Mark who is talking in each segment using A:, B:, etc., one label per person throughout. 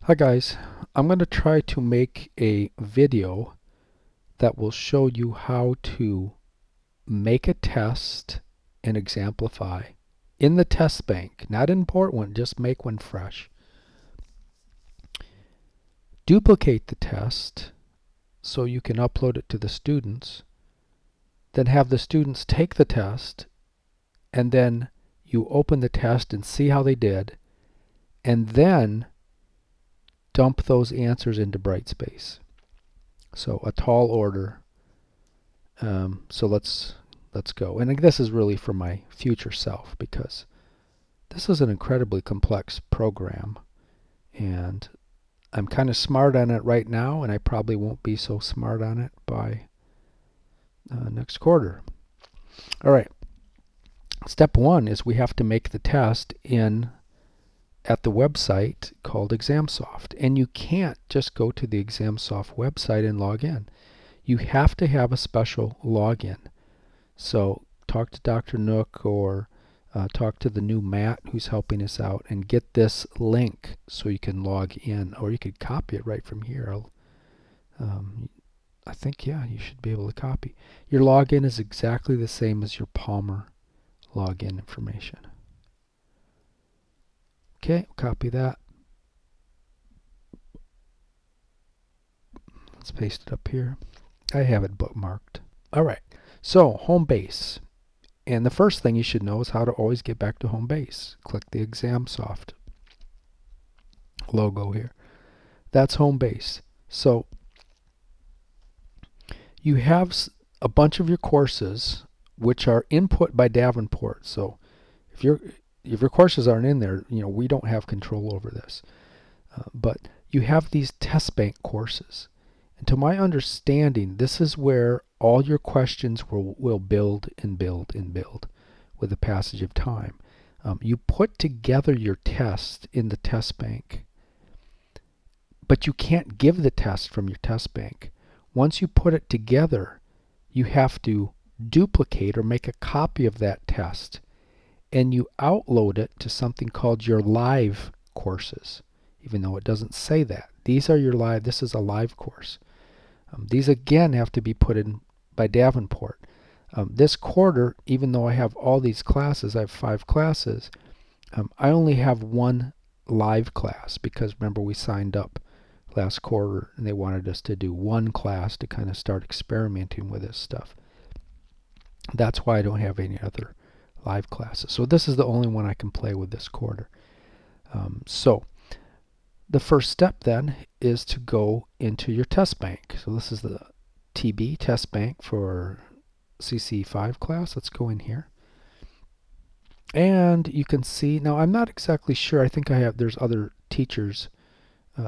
A: Hi guys, I'm going to try to make a video that will show you how to make a test in Examplify in the test bank. Not import one, just make one fresh. Duplicate the test so you can upload it to the students. Then have the students take the test, and then you open the test and see how they did, and then dump those answers into BrightSpace. So a tall order. So let's go. And this is really for my future self, because this is an incredibly complex program, and I'm kind of smart on it right now, and I probably won't be so smart on it by next quarter. All right. Step one is we have to make the test at the website called ExamSoft. And you can't just go to the ExamSoft website and log in. You have to have a special login. So talk to Dr. Nook or talk to the new Matt who's helping us out and get this link so you can log in, or you could copy it right from here. I think, yeah, you should be able to copy. Your login is exactly the same as your Palmer login information. Okay, copy that. Let's paste it up here. I have it bookmarked. All right, so home base. And the first thing you should know is how to always get back to home base. Click the ExamSoft logo here. That's home base. So you have a bunch of your courses which are input by Davenport. So if your courses aren't in there, we don't have control over this. But you have these test bank courses. And to my understanding, this is where all your questions will build and build and build with the passage of time. You put together your test in the test bank, but you can't give the test from your test bank. Once you put it together, you have to duplicate or make a copy of that test, and you upload it to something called your live courses, even though it doesn't say that. These are your live. This is a live course. These again have to be put in by Davenport. This quarter, even though I have all these classes, I have 5 classes, I only have one live class, because remember we signed up last quarter and they wanted us to do one class to kind of start experimenting with this stuff. That's why I don't have any other live classes. So this is the only one I can play with this quarter. So the first step then is to go into your test bank. So this is the TB test bank for CC5 class. Let's go in here. And you can see, now I'm not exactly sure, I think there's other teachers,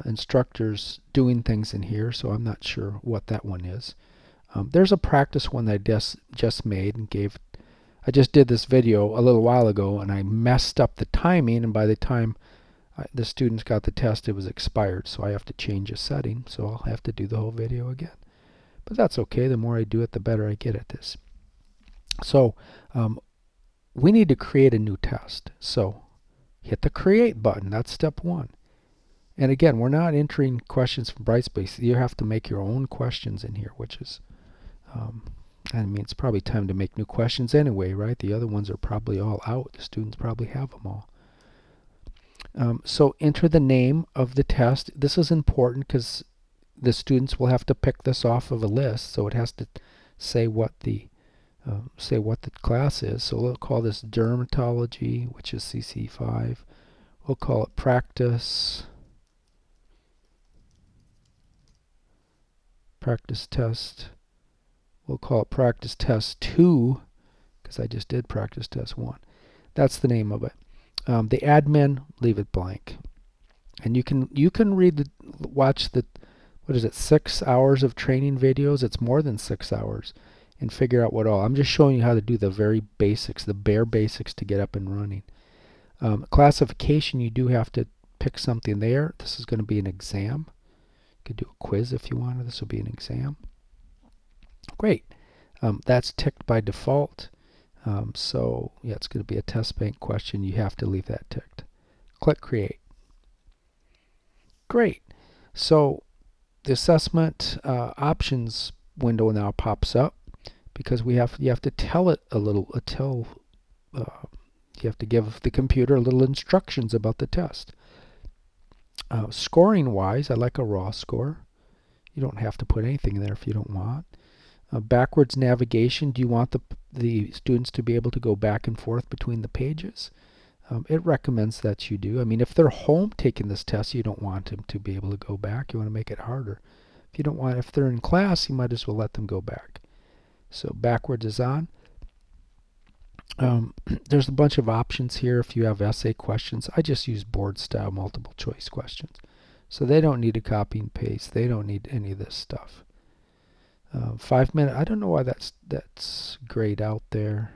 A: instructors doing things in here, so I'm not sure what that one is. There's a practice one that I just made and gave. I just did this video a little while ago and I messed up the timing, and by the time the students got the test, it was expired, so I have to change a setting, so I'll have to do the whole video again. But that's okay. The more I do it, the better I get at this. So we need to create a new test. So hit the create button. That's step one. And again, we're not entering questions from BrightSpace. You have to make your own questions in here, which is, I mean, it's probably time to make new questions anyway, right? The other ones are probably all out. The students probably have them all. So enter the name of the test. This is important because the students will have to pick this off of a list, so it has to say what the class is. So we'll call this dermatology, which is CC5. We'll call it practice test. We'll call it practice test 2, because I just did practice test 1. That's the name of it. The admin, leave it blank. And you can watch the, 6 hours of training videos. It's more than 6 hours, and figure out what all. I'm just showing you how to do the very basics, the bare basics to get up and running. Classification, you do have to pick something there. This is going to be an exam. You could do a quiz if you wanted. This will be an exam. Great. That's ticked by default. So yeah, it's going to be a test bank question. You have to leave that ticked. Click create. Great. So the assessment options window now pops up because you have to tell it a little, uh, you have to give the computer a little instructions about the test. Scoring wise, I like a raw score. You don't have to put anything in there if you don't want. Backwards navigation, do you want the students to be able to go back and forth between the pages? It recommends that you do. I mean, if they're home taking this test, you don't want them to be able to go back. You want to make it harder. If they're in class, you might as well let them go back. So backwards is on. There's a bunch of options here if you have essay questions. I just use board style multiple choice questions. So they don't need to copy and paste. They don't need any of this stuff. 5 minute, I don't know why that's grayed out there.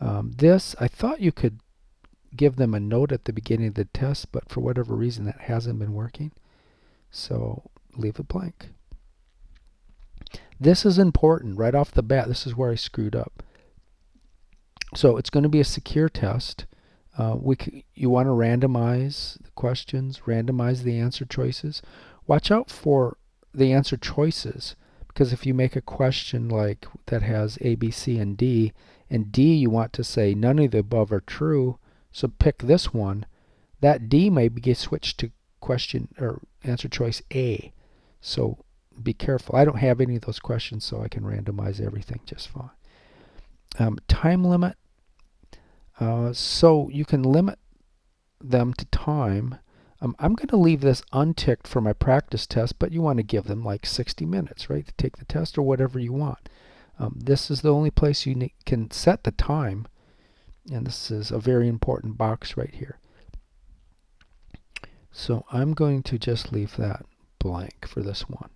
A: This, I thought you could give them a note at the beginning of the test, but for whatever reason that hasn't been working. So leave it blank. This is important right off the bat. This is where I screwed up. So it's going to be a secure test. You want to randomize the questions, randomize the answer choices. Watch out for the answer choices, because if you make a question like that has A, B, C, and D you want to say none of the above are true, so pick this one, that D may get switched to question or answer choice A. So be careful. I don't have any of those questions, so I can randomize everything just fine. Time limit. So you can limit them to time. I'm going to leave this unticked for my practice test, but you want to give them like 60 minutes, right, to take the test or whatever you want. This is the only place you can set the time, and this is a very important box right here. So I'm going to just leave that blank for this one.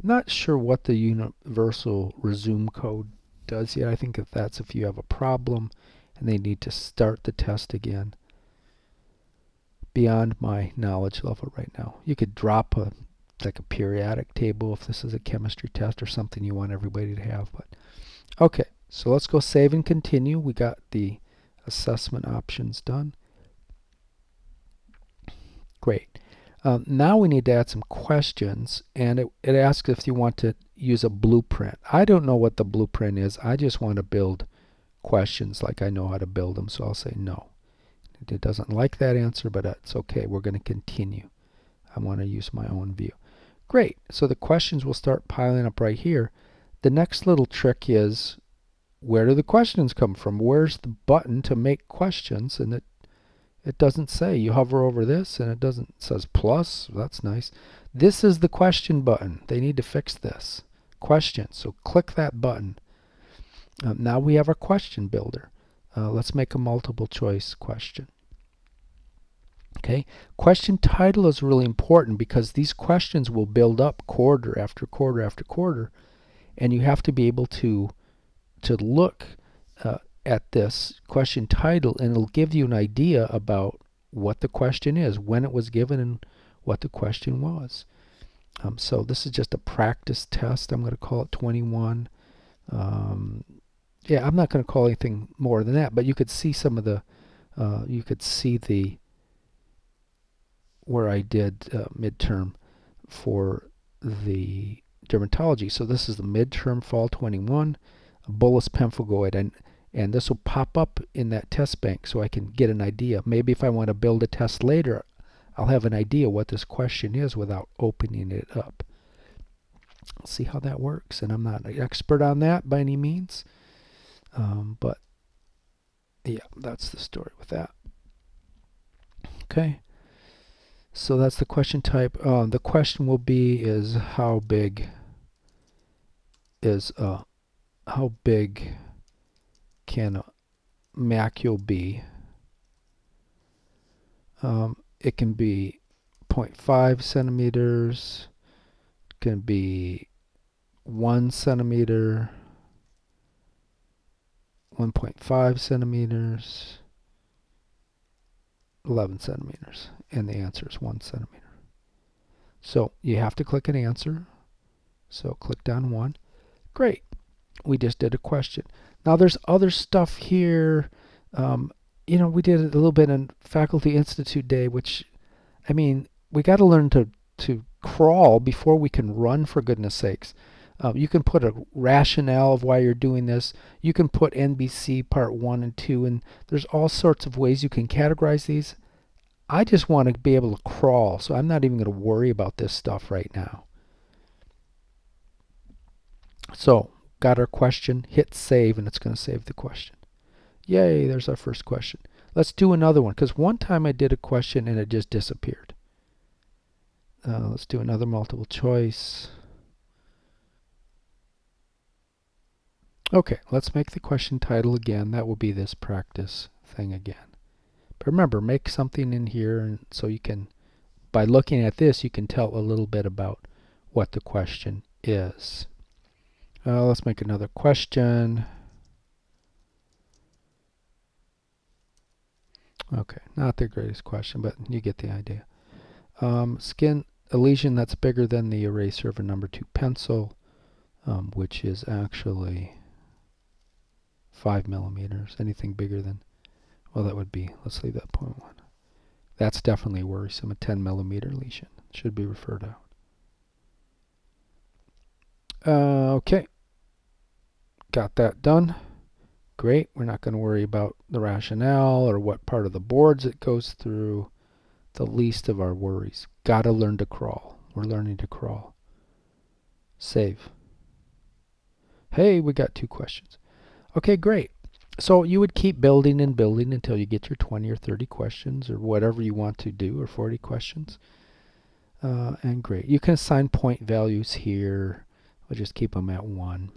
A: I'm not sure what the universal resume code does yet. I think that's if you have a problem and they need to start the test again. Beyond my knowledge level right now. You could drop like a periodic table if this is a chemistry test or something you want everybody to have. But okay, so let's go save and continue. We got the assessment options done. Great. Now we need to add some questions, and it asks if you want to use a blueprint. I don't know what the blueprint is. I just want to build questions like I know how to build them, so I'll say no. It doesn't like that answer, but it's okay. We're going to continue. I want to use my own view. Great. So the questions will start piling up right here. The next little trick is, where do the questions come from? Where's the button to make questions? And it doesn't say. You hover over this and it says plus. That's nice. This is the question button. They need to fix this. Question. So click that button. Now we have our question builder. Let's make a multiple choice question. Okay, question title is really important because these questions will build up quarter after quarter after quarter, and you have to be able to look at this question title, and it'll give you an idea about what the question is, when it was given, and what the question was. So this is just a practice test. I'm going to call it 21. Yeah, I'm not going to call anything more than that, but you could see some of the, you could see where I did midterm for the dermatology. So this is the midterm fall 21, bullous pemphigoid, and this will pop up in that test bank so I can get an idea. Maybe if I want to build a test later, I'll have an idea what this question is without opening it up. Let's see how that works, and I'm not an expert on that by any means. But yeah, that's the story with that. Okay, so that's the question type. The question will be is how big can a macule be? It can be 0.5 centimeters, it can be 1 centimeter, 1.5 centimeters, 11 centimeters, and the answer is 1 centimeter. So you have to click an answer. So click down 1. Great. We just did a question. Now there's other stuff here. We did a little bit on Faculty Institute Day, which, I mean, we got to learn to crawl before we can run, for goodness sakes. You can put a rationale of why you're doing this. You can put NBC part 1 and 2, and there's all sorts of ways you can categorize these. I just want to be able to crawl, so I'm not even going to worry about this stuff right now. So, got our question, hit save, and it's going to save the question. Yay, there's our first question. Let's do another one, because one time I did a question and it just disappeared. Let's do another multiple choice. Okay, let's make the question title again. That will be this practice thing again. But remember, make something in here, and so you can, by looking at this, you can tell a little bit about what the question is. Let's make another question. Okay, not the greatest question, but you get the idea. Skin a lesion that's bigger than the eraser of a number 2 pencil, which is actually 5 millimeters. Anything bigger than, well, that would be, let's leave that 0.1. That's definitely worrisome. A 10 millimeter lesion should be referred out. Okay, got that done. Great. We're not going to worry about the rationale or what part of the boards it goes through. The least of our worries. Got to learn to crawl. We're learning to crawl. Save. Hey, we got 2 questions. Okay, great. So you would keep building and building until you get your 20 or 30 questions or whatever you want to do, or 40 questions. And great. You can assign point values here. We'll just keep them at 1.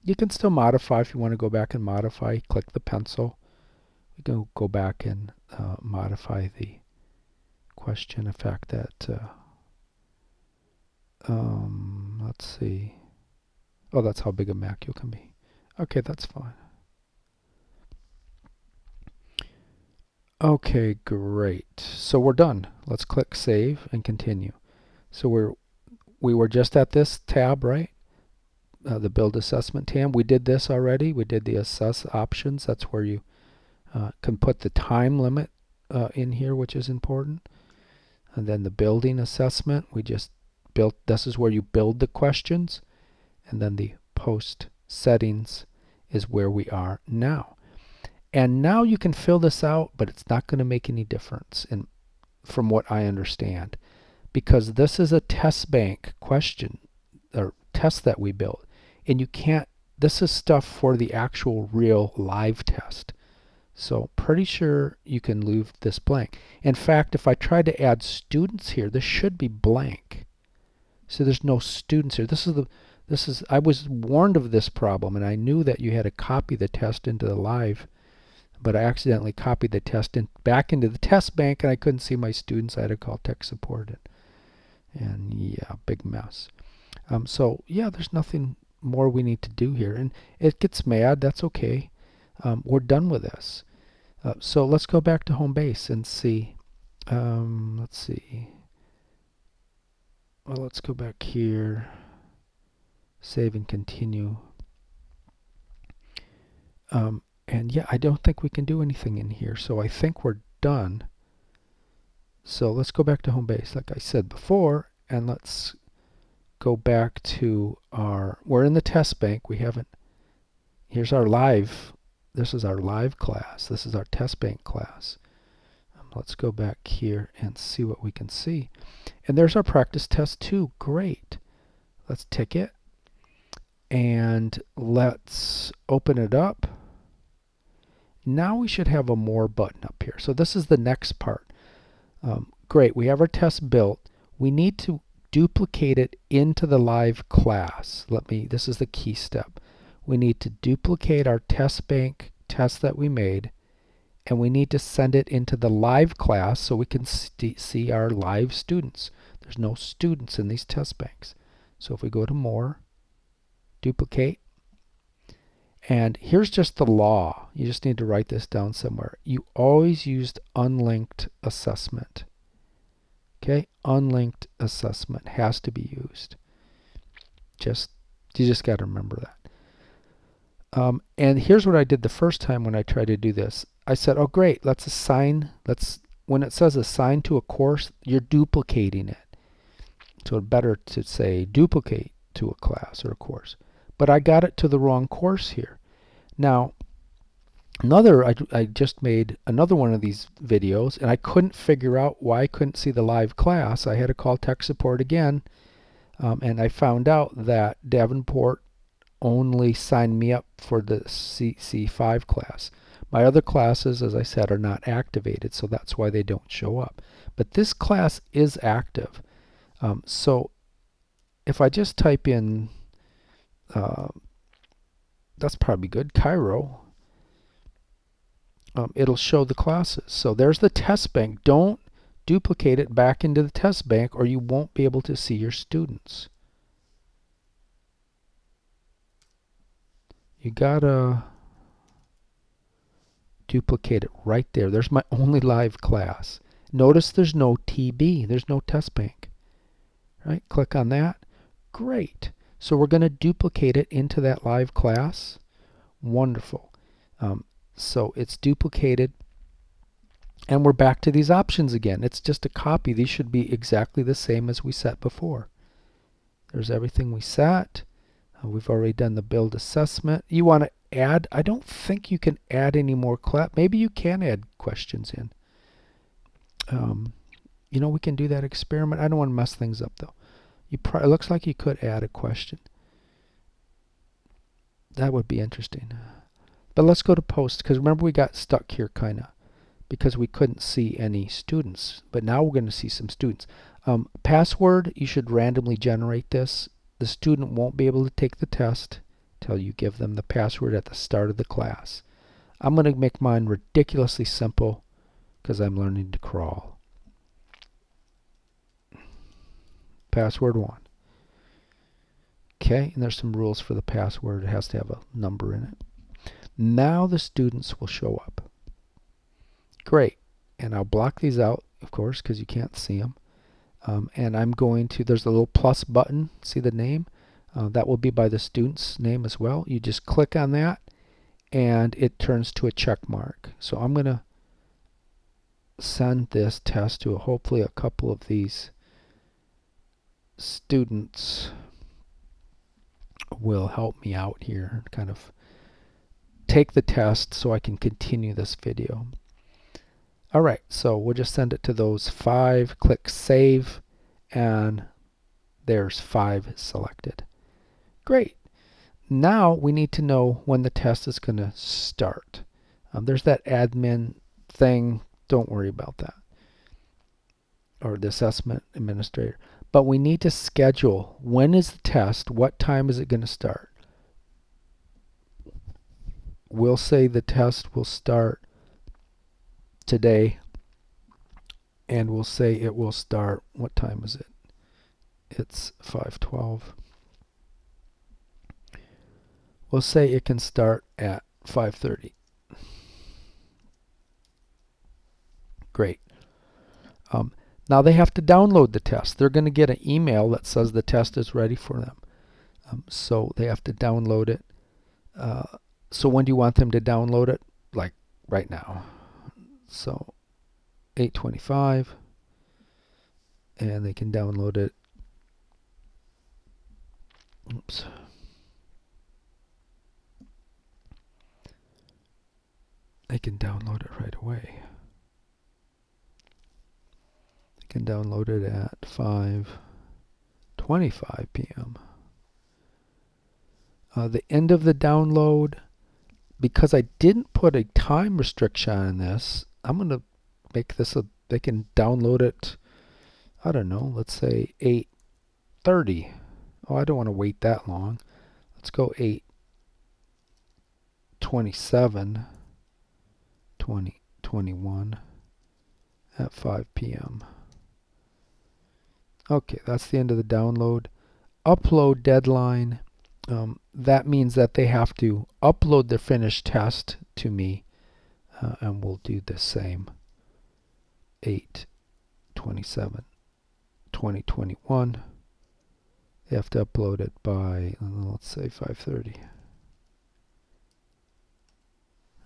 A: You can still modify if you want to go back and modify. Click the pencil. We can go back and modify the question effect that, let's see. Oh, that's how big a macule can be. Okay, that's fine. Okay, great. So we're done. Let's click save and continue. So we were just at this tab, right? The build assessment tab. We did this already. We did the assess options. That's where you can put the time limit in here, which is important. And then the building assessment, we just built, this is where you build the questions. And then the post settings is where we are now. And now you can fill this out, but it's not going to make any difference from what I understand, because this is a test bank question or test that we built. And you can't, this is stuff for the actual real live test. So pretty sure you can leave this blank. In fact, if I try to add students here, this should be blank. So there's no students here. I was warned of this problem, and I knew that you had to copy the test into the live, but I accidentally copied the test back into the test bank, and I couldn't see my students. I had to call tech support. And yeah, big mess. So yeah, there's nothing more we need to do here. And it gets mad. That's okay. We're done with this. So let's go back to home base and see. Let's see. Well, let's go back here. Save and continue. And yeah, I don't think we can do anything in here. So I think we're done. So let's go back to home base, like I said before, and let's go back to we're in the test bank. We haven't, here's our live, this is our live class. This is our test bank class. Let's go back here and see what we can see. And there's our practice test 2. Great. Let's tick it. And let's open it up. Now we should have a more button up here. So this is the next part. Great. We have our test built. We need to duplicate it into the live class. This is the key step. We need to duplicate our test bank test that we made, and we need to send it into the live class so we can see our live students. There's no students in these test banks. So if we go to more, duplicate, and here's just the law. You just need to write this down somewhere. You always used unlinked assessment. Okay, unlinked assessment has to be used. You just got to remember that. And here's what I did the first time when I tried to do this. I said, oh great, let's when it says assign to a course, you're duplicating it. So it's better to say duplicate to a class or a course. But I got it to the wrong course here. Now, I just made another one of these videos, and I couldn't figure out why I couldn't see the live class. I had to call tech support again, and I found out that Davenport only signed me up for the CC5 class. My other classes, as I said, are not activated, so that's why they don't show up. But this class is active. So if I just type in, that's probably good, Cairo, it'll show the classes. So there's the test bank. Don't duplicate it back into the test bank, or you won't be able to see your students. You gotta duplicate it right there. There's my only live class. Notice there's no TB. There's no test bank. Right? Click on that. Great. So we're going to duplicate it into that live class. Wonderful. So it's duplicated. And we're back to these options again. It's just a copy. These should be exactly the same as we set before. There's everything we set. We've already done the build assessment. You want to add, I don't think you can add any more class. Maybe you can add questions in. You know, we can do that experiment. I don't want to mess things up though. It looks like you could add a question. That would be interesting. But let's go to post, because remember we got stuck here kind of because we couldn't see any students. But now we're going to see some students. Password, you should randomly generate this. The student won't be able to take the test till you give them the password at the start of the class. I'm going to make mine ridiculously simple because I'm learning to crawl. Password 1. Okay, and there's some rules for the password. It has to have a number in it. Now the students will show up. Great. And I'll block these out, of course, because you can't see them. And I'm going to, there's a little plus button, see the name? That will be by the student's name as well. You just click on that and it turns to a check mark. So I'm going to send this test to hopefully a couple of these students will help me out here, kind of take the test so I can continue this video. Alright, so we'll just send it to those 5, click save, and there's 5 selected. Great. Now we need to know when the test is going to start. There's that admin thing, don't worry about that, or the assessment administrator. But we need to schedule, when is the test, what time is it going to start? We'll say the test will start today, and we'll say it will start, what time is it? It's 5:12. We'll say it can start at 5:30. Great. Now they have to download the test. They're going to get an email that says the test is ready for them. So they have to download it. So when do you want them to download it? Like right now. So 8:25, and they can download it. Oops. They can download it right away. They can download it at 5:25 p.m. The end of the download, because I didn't put a time restriction on this, I'm going to make this they can download it, I don't know, let's say 8:30. Oh, I don't want to wait that long. Let's go 8:27, 2021 at 5 p.m. Okay, that's the end of the download. Upload deadline. That means that they have to upload their finished test to me, and we'll do the same. 8/27/2021. They have to upload it by, let's say 5:30.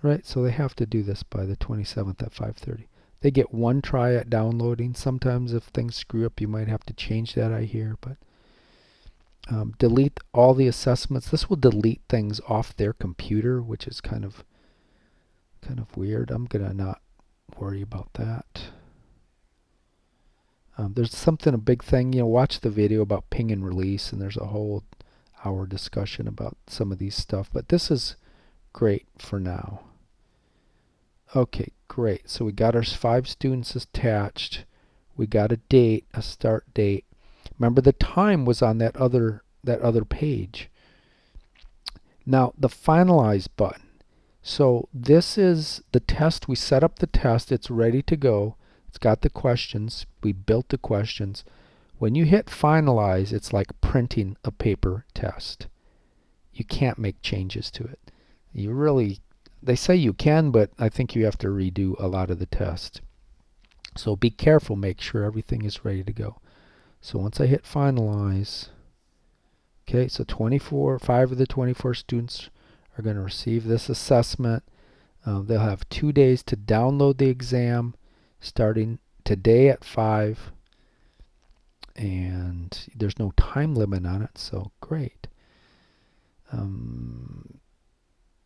A: Right, so they have to do this by the 27th at 5:30. They get one try at downloading. Sometimes if things screw up, you might have to change that, I hear. But delete all the assessments. This will delete things off their computer, which is kind of weird. I'm gonna not worry about that. There's a big thing. Watch the video about ping and release, and there's a whole hour discussion about some of these stuff. But this is great for now. Okay, great. So we got our 5 students attached. We got a date, a start date. Remember, the time was on that other page. Now the finalize button. So this is the test. We set up the test. It's ready to go. It's got the questions. We built the questions. When you hit finalize, it's like printing a paper test. You can't make changes to it. They say you can, but I think you have to redo a lot of the test. So be careful, make sure everything is ready to go. So once I hit finalize, okay, so 5 of the 24 students are going to receive this assessment. They'll have 2 days to download the exam, starting today at 5. And there's no time limit on it, so great.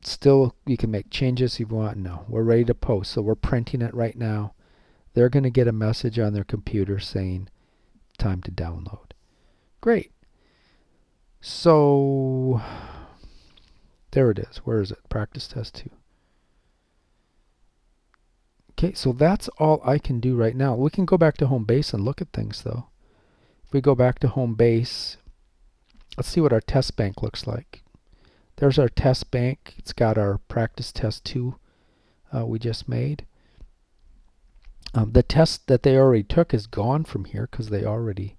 A: Still, you can make changes if you want. No, we're ready to post, so we're printing it right now. They're going to get a message on their computer saying time to download. Great. So there it is. Where is it? Practice test 2. Okay, so that's all I can do right now. We can go back to home base and look at things though. If we go back to home base, let's see what our test bank looks like. There's our test bank. It's got our practice test 2 we just made. The test that they already took is gone from here because they already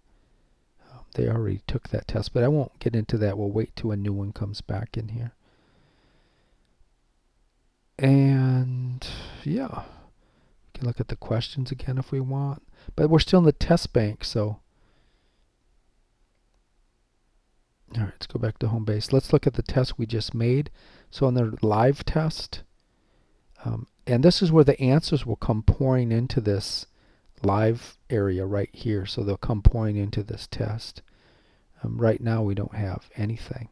A: took that test, but I won't get into that. We'll wait till a new one comes back in here. And yeah, we can look at the questions again if we want, but we're still in the test bank, so all right, let's go back to home base. Let's look at the test we just made. So on the live test, and this is where the answers will come pouring into this live area right here. So they'll come pouring into this test. Right now we don't have anything.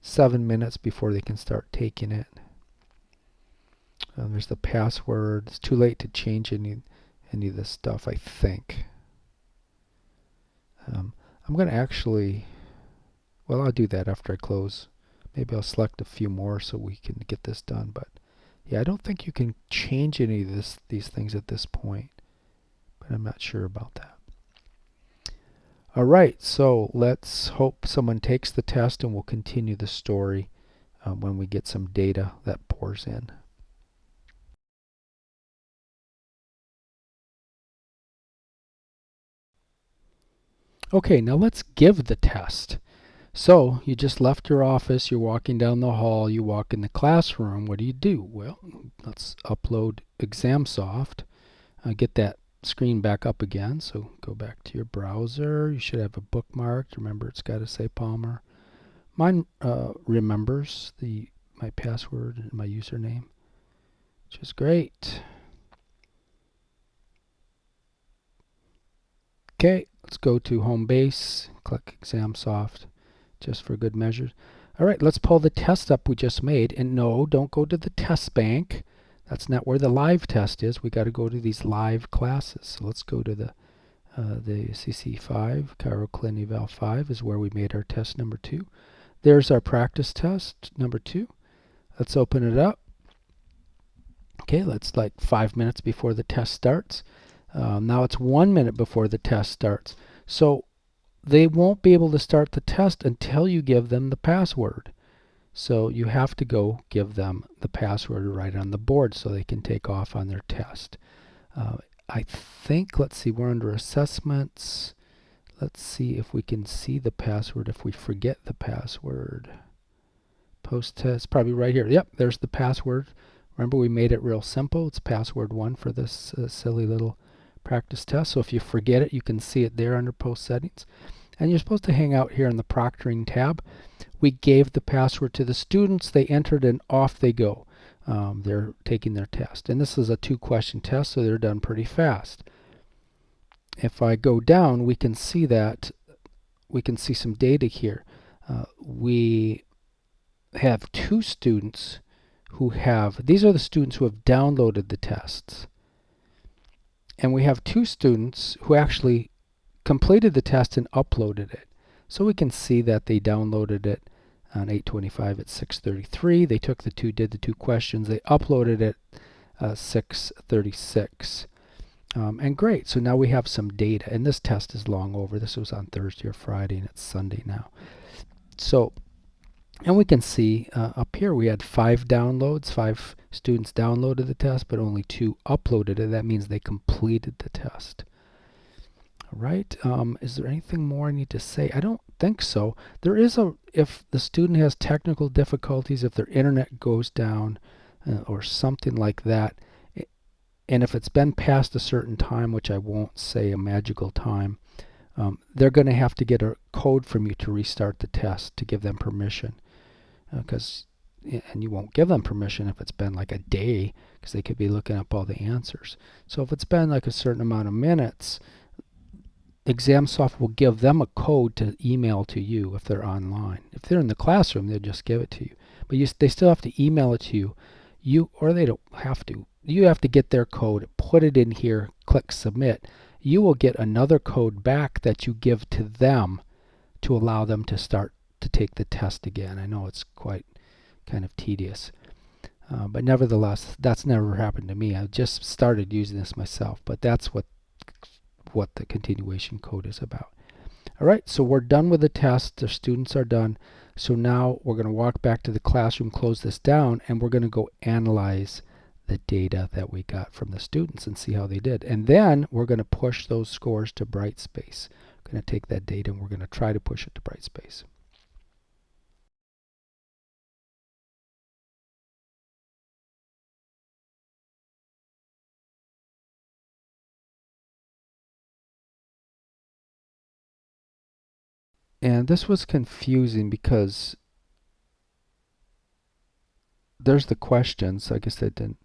A: 7 minutes before they can start taking it. There's the password. It's too late to change any of this stuff, I think. I'm going to actually, well, I'll do that after I close. Maybe I'll select a few more so we can get this done. But yeah, I don't think you can change any of these things at this point. But I'm not sure about that. All right, so let's hope someone takes the test, and we'll continue the story when we get some data that pours in. Okay, now let's give the test. So you just left your office, you're walking down the hall, you walk in the classroom. What do? Well, let's upload ExamSoft. Get that screen back up again. So go back to your browser. You should have a bookmark. Remember, it's got to say Palmer. Mine remembers my password and my username, which is great. Okay, let's go to home base, click ExamSoft just for good measure. All right, let's pull the test up we just made. And no, don't go to the test bank. That's not where the live test is. We got to go to these live classes. So let's go to the CC5, Chiro Clin Eval 5 is where we made our test number 2. There's our practice test number 2. Let's open it up. Okay, that's like 5 minutes before the test starts. Now it's 1 minute before the test starts. So they won't be able to start the test until you give them the password. So you have to go give them the password right on the board so they can take off on their test. I think, let's see, we're under assessments. Let's see if we can see the password if we forget the password. Post test, probably right here. Yep, there's the password. Remember, we made it real simple. It's password 1 for this silly little practice test. So if you forget it, you can see it there under post settings. And you're supposed to hang out here in the proctoring tab. We gave the password to the students. They entered and off they go. they're taking their test. And this is a 2-question test, so they're done pretty fast. If I go down, we can see some data here. We have 2 students these are the students who have downloaded the tests. And we have 2 students who actually completed the test and uploaded it. So we can see that they downloaded it on 8/25 at 6:33. They did the 2 questions. They uploaded it 6:36. And great, so now we have some data. And this test is long over. This was on Thursday or Friday, and it's Sunday now. So, and we can see up here we had 5 downloads. 5 students downloaded the test, but only 2 uploaded it. That means they completed the test. All right, is there anything more I need to say? I don't think so. There is if the student has technical difficulties, if their internet goes down or something like that, and if it's been past a certain time, which I won't say a magical time, they're going to have to get a code from you to restart the test to give them permission. And you won't give them permission if it's been like a day, because they could be looking up all the answers. So if it's been like a certain amount of minutes, ExamSoft will give them a code to email to you if they're online. If they're in the classroom, they'll just give it to you. But they still have to email it to you. Or they don't have to. You have to get their code, put it in here, click submit. You will get another code back that you give to them to allow them to start to take the test again. I know it's quite kind of tedious. But nevertheless, that's never happened to me. I just started using this myself, but that's what the continuation code is about. All right, so we're done with the test. The students are done. So now we're going to walk back to the classroom, close this down, and we're going to go analyze the data that we got from the students and see how they did. And then we're going to push those scores to BrightSpace. We're going to take that data and we're going to try to push it to BrightSpace. And this was confusing because there's the questions. I guess I didn't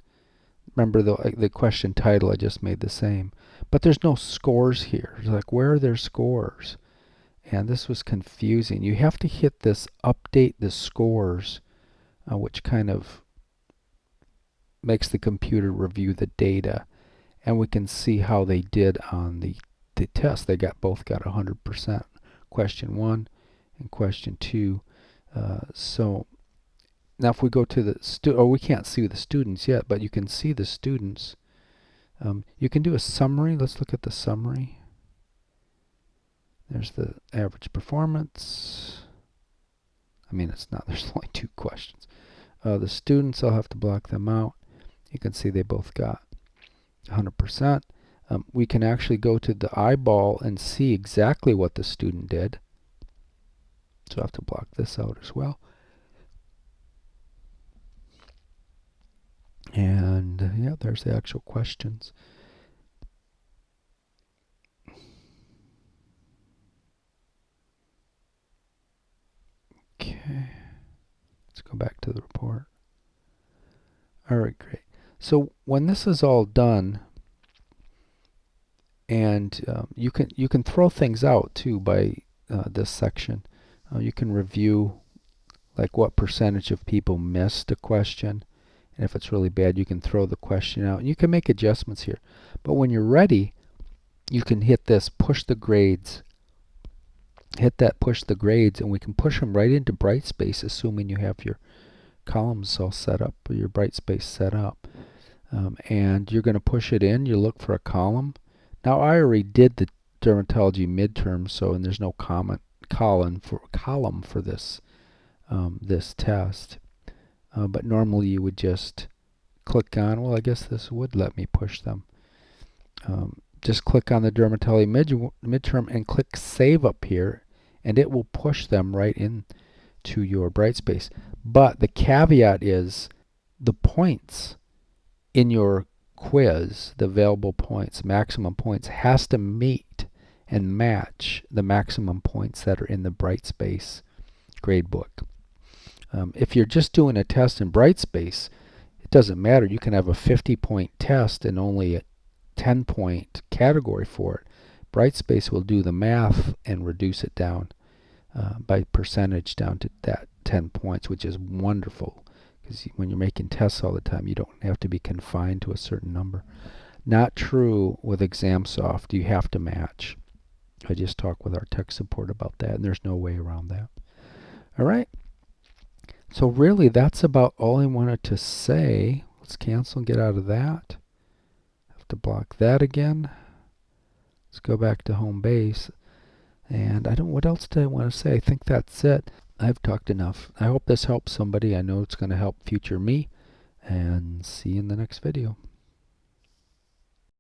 A: remember the question title. I just made the same. But there's no scores here. It's like, where are their scores? And this was confusing. You have to hit this update the scores, which kind of makes the computer review the data. And we can see how they did on the test. They both got 100%. Question 1 and question 2. So now if we go to the we can't see the students yet, but you can see the students. You can do a summary. Let's look at the summary. There's the average performance. I mean, it's not, there's only 2 questions. The students, I'll have to block them out. You can see they both got 100%. We can actually go to the eyeball and see exactly what the student did. So I have to block this out as well. And yeah, there's the actual questions. Okay, let's go back to the report. All right, great. So when this is all done, and you can throw things out too by this section. You can review like what percentage of people missed a question, and if it's really bad, you can throw the question out, and you can make adjustments here. But when you're ready, you can hit this push the grades. Hit that push the grades, and we can push them right into BrightSpace, assuming you have your columns all set up or your BrightSpace set up. And you're going to push it in. You look for a column. Now I already did the dermatology midterm, so and there's no column for this this test. But normally you would just click on. Well, I guess this would let me push them. Just click on the dermatology midterm and click Save up here, and it will push them right into your BrightSpace. But the caveat is the points in your quiz, the available points, maximum points, has to meet and match the maximum points that are in the BrightSpace gradebook. If you're just doing a test in BrightSpace, it doesn't matter. You can have a 50-point test and only a 10-point category for it. BrightSpace will do the math and reduce it down by percentage down to that 10 points, which is wonderful, because when you're making tests all the time, you don't have to be confined to a certain number. Not true with ExamSoft. You have to match. I just talked with our tech support about that, and there's no way around that. All right. So really, that's about all I wanted to say. Let's cancel and get out of that. Have to block that again. Let's go back to home base. And what else did I want to say? I think that's it. I've talked enough. I hope this helps somebody. I know it's going to help future me. And see you in the next video.